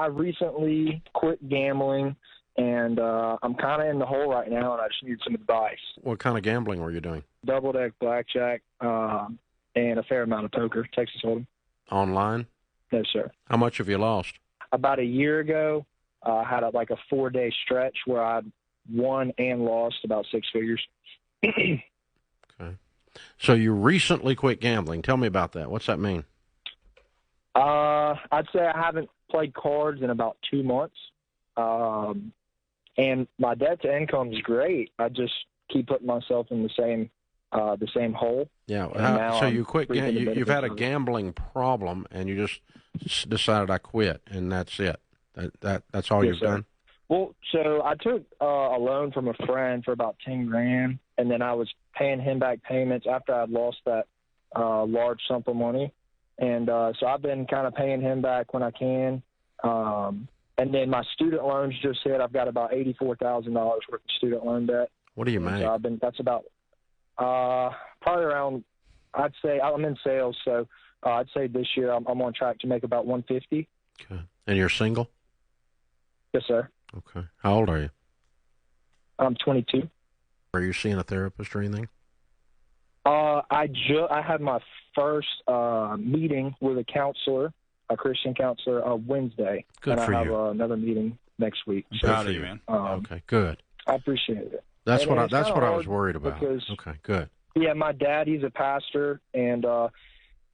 I recently quit gambling, and I'm kind of in the hole right now, and I just need some advice. What kind of gambling were you doing? Double-deck blackjack and a fair amount of poker, Texas Hold'em. Online? No, sir. How much have you lost? About a year ago, I had a 4-day stretch where I won and lost about 6 figures. Okay. So you recently quit gambling. Tell me about that. What's that mean? I'd say I haven't played cards in about 2 months. And my debt to income is great. I just keep putting myself in the same hole. Yeah. So you quit. You've had a gambling problem, and you just decided I quit, and that's it. That's all Yes, you've sir. done. Well, so I took a loan from a friend for about $10,000, and then I was paying him back payments after I'd lost that large sum of money, and so I've been kind of paying him back when I can. And then my student loans just hit. I've got about $84,000 worth of student loan debt. What do you make? So that's about probably around. I'd say I'm in sales, so I'd say this year I'm on track to make about $150,000. Okay. And you're single? Yes, sir. Okay. How old are you? I'm 22. Are you seeing a therapist or anything? I had my first meeting with a counselor, a Christian counselor, Wednesday. Good and for I you. have another meeting next week. Good Proud for of you, man. Okay, good. I appreciate it. That's And what I it's kinda was hard worried about. because- Okay, good. Yeah, my dad, he's a pastor, and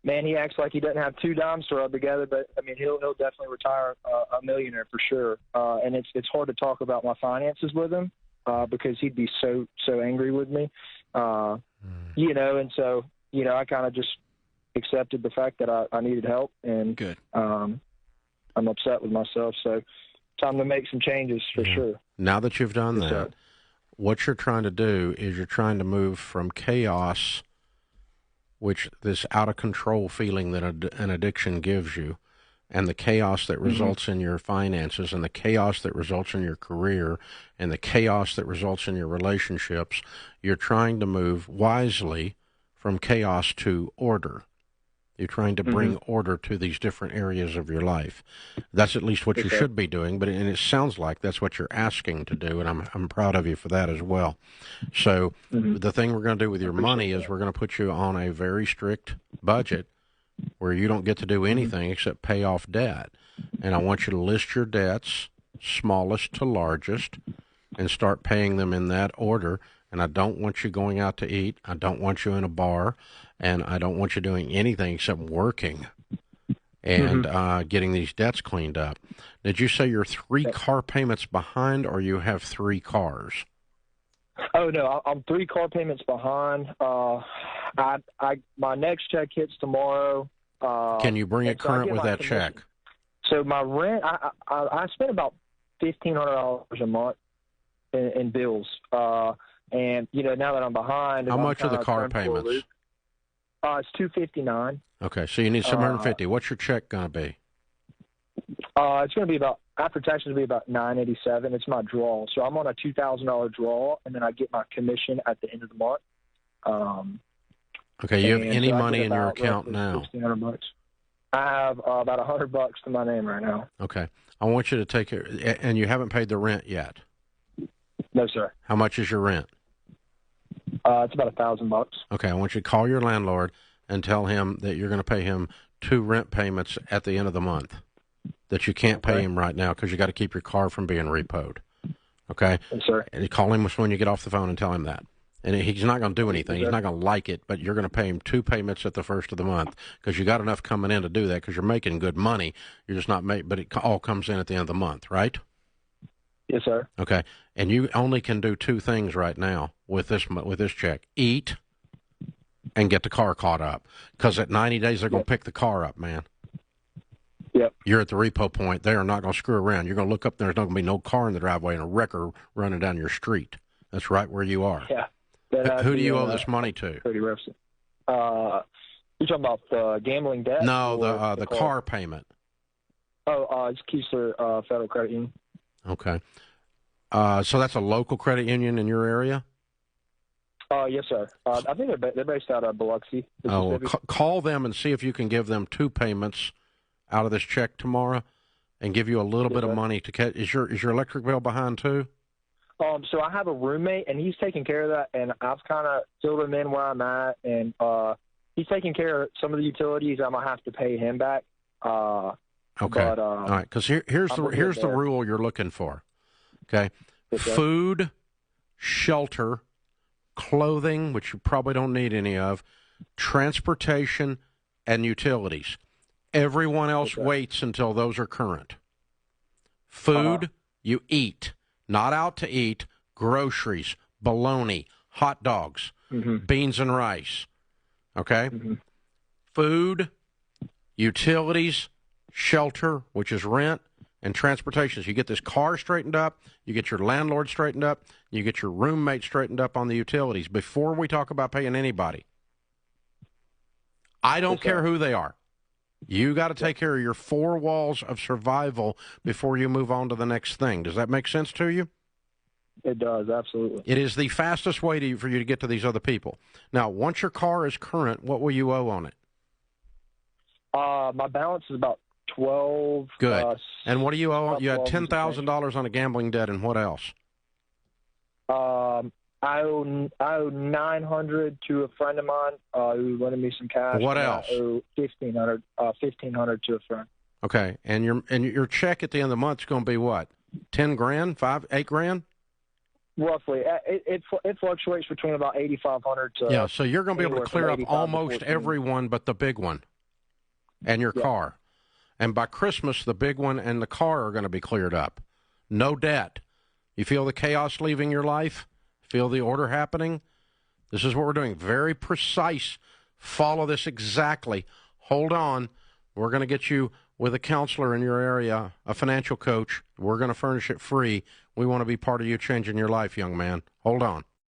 man, he acts like he doesn't have 2 dimes to rub together. But I mean, he'll definitely retire a millionaire for sure. And it's hard to talk about my finances with him because he'd be so angry with me. You know, and so I kind of just accepted the fact that I needed help, and Good. I'm upset with myself. So time to make some changes for sure. Now that you've done Yes, that, sir. what you're trying to do is you're trying to move from chaos, which this out of control feeling that an addiction gives you, and the chaos that results in your finances, and the chaos that results in your career, and the chaos that results in your relationships. You're trying to move wisely from chaos to order. You're trying to bring order to these different areas of your life. That's at least what you should be doing, and it sounds like that's what you're asking to do, and I'm proud of you for that as well. So the thing we're going to do with your money is we're going to put you on a very strict budget where you don't get to do anything except pay off debt. And I want you to list your debts, smallest to largest, and start paying them in that order. And I don't want you going out to eat. I don't want you in a bar. And I don't want you doing anything except working and getting these debts cleaned up. Did you say you're 3 car payments behind, or you have 3 cars? Oh no, I'm 3 car payments behind. My next check hits tomorrow. Can you bring it so I current get with my that commission. check? So my rent, I spend about $1,500 a month in bills. And now that I'm behind, How I'm much are the kinda car thrown for a payments? loop. It's $259. Okay, so you need $750. What's your check going to be? It's going to be about, after taxes, it'll be about $987. It's my draw. So I'm on a $2,000 draw, and then I get my commission at the end of the month. Okay, you have And any so I money get in your about account roughly now? $1,600. I have about $100 to my name right now. Okay, I want you to take it, and you haven't paid the rent yet. No, sir. How much is your rent? It's about $1,000. Okay, I want you to call your landlord and tell him that you're going to pay him 2 rent payments at the end of the month, that you can't pay him right now because you got to keep your car from being repoed. Okay? Yes, sir. And you call him when you get off the phone and tell him that. And he's not going to do anything. He's not going to like it, but you're going to pay him 2 payments at the first of the month because you got enough coming in to do that because you're making good money. You're just not but it all comes in at the end of the month, right? Yes, sir. Okay. And you only can do 2 things right now with this check: eat and get the car caught up. Because at 90 days they're going to pick the car up, man. Yep. You're at the repo point. They are not going to screw around. You're going to look up, there's not going to be no car in the driveway and a wrecker running down your street. That's right where you are. Yeah. Who do you owe this money to? Pretty rough. You talking about the gambling debt? No, or the car payment. It's Keesler Federal Credit Union. Okay. So that's a local credit union in your area? Yes, sir. I think they're based out of Biloxi, Oh, Mississippi. call them and see if you can give them 2 payments out of this check tomorrow, and give you a little bit of money to catch. Is your electric bill behind too? So I have a roommate, and he's taking care of that, and I've kind of filled him in where I'm at, and he's taking care of some of the utilities. I'm gonna have to pay him back. Okay. But, all right. Because here's the rule you're looking for. Okay. Okay. Food, shelter, clothing, which you probably don't need any of, transportation, and utilities. Everyone else waits until those are current. Food, you eat. Not out to eat, groceries, bologna, hot dogs, beans and rice. Okay? Food, utilities, shelter, which is rent, and transportation. So you get this car straightened up, you get your landlord straightened up, you get your roommate straightened up on the utilities before we talk about paying anybody. I don't care who they are. You got to take care of your 4 walls of survival before you move on to the next thing. Does that make sense to you? It does, absolutely. It is the fastest way for you to get to these other people. Now, once your car is current, what will you owe on it? My balance is about 12. Good. And what do you owe? You had $10,000 on a gambling debt, and what else? I owe $900 to a friend of mine who lended me some cash. What else? I owe $1,500 to a friend. Okay, and your check at the end of the month is going to be what? 10 grand, 8 grand? Roughly, it fluctuates between about 8,500 to. Yeah, so you're going to be able to clear up almost everyone but the big one, and your car. And by Christmas, the big one and the car are going to be cleared up. No debt. You feel the chaos leaving your life? Feel the order happening? This is what we're doing. Very precise. Follow this exactly. Hold on. We're going to get you with a counselor in your area, a financial coach. We're going to furnish it free. We want to be part of you changing your life, young man. Hold on.